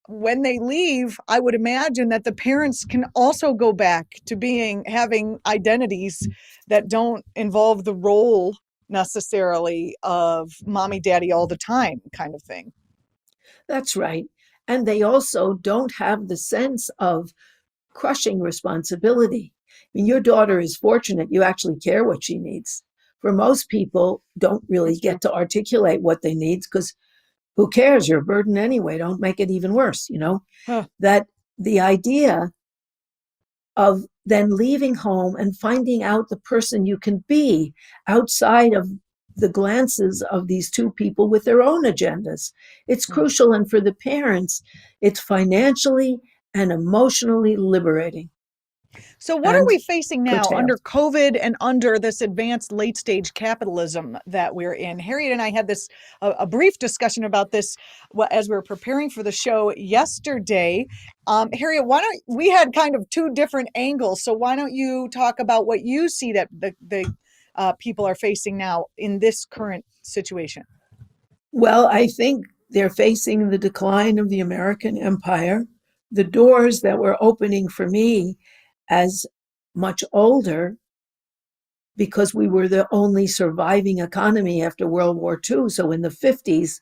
when they leave, I would imagine that the parents can also go back to having identities that don't involve the role necessarily of mommy, daddy all the time kind of thing. That's right. And they also don't have the sense of crushing responsibility. I mean, your daughter is fortunate you actually care what she needs. For most people, don't really That's true. get to articulate what they need because who cares? You're a burden anyway. Don't make it even worse, you know? Huh. That the idea of then leaving home and finding out the person you can be outside of the glances of these two people with their own agendas. It's Hmm. crucial. And for the parents, it's financially and emotionally liberating So, what are and we facing now under curtailed. COVID and under this advanced late stage capitalism that we're in? Harriet and I had a brief discussion about this as we were preparing for the show yesterday. Harriet, why don't we had kind of two different angles? So, why don't you talk about what you see that the people are facing now in this current situation? Well, I think they're facing the decline of the American empire. The doors that were opening for me as much older because we were the only surviving economy after World War II. So in the 50s,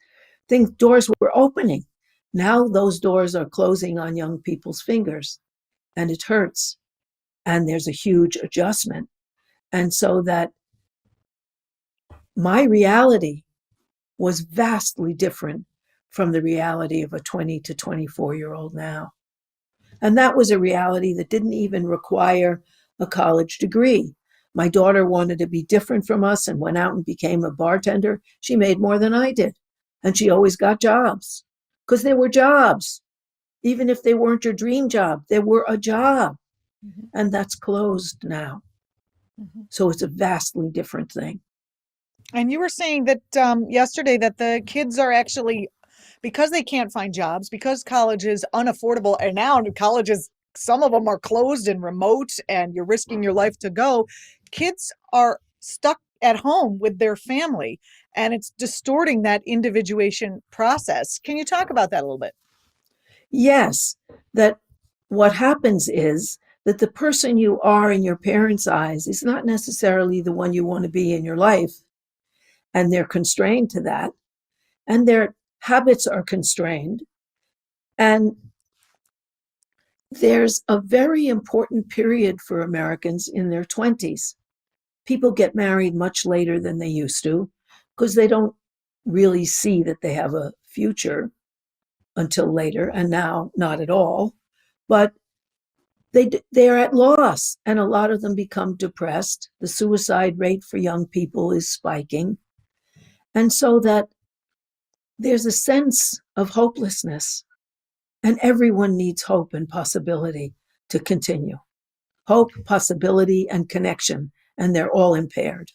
doors were opening. Now those doors are closing on young people's fingers, and it hurts. And there's a huge adjustment. And so that my reality was vastly different from the reality of a 20 to 24-year-old now. And that was a reality that didn't even require a college degree. My daughter wanted to be different from us and went out and became a bartender. She made more than I did. And she always got jobs because there were jobs. Even if they weren't your dream job, there were a job. Mhm. And that's closed now. Mhm. So it's a vastly different thing. And you were saying that yesterday that the kids are actually, because they can't find jobs, because college is unaffordable, and now colleges, some of them are closed and remote, and you're risking your life to go. Kids are stuck at home with their family, and it's distorting that individuation process. Can you talk about that a little bit? Yes, that what happens is that the person you are in your parents' eyes is not necessarily the one you want to be in your life. And they're constrained to that. And their habits are constrained. And there's a very important period for Americans in their 20s. People get married much later than they used to because they don't really see that they have a future until later, and now not at all. But they're at loss, and a lot of them become depressed. The suicide rate for young people is spiking. And so that there's a sense of hopelessness, and everyone needs hope and possibility to continue. Hope, possibility, and connection, and they're all impaired.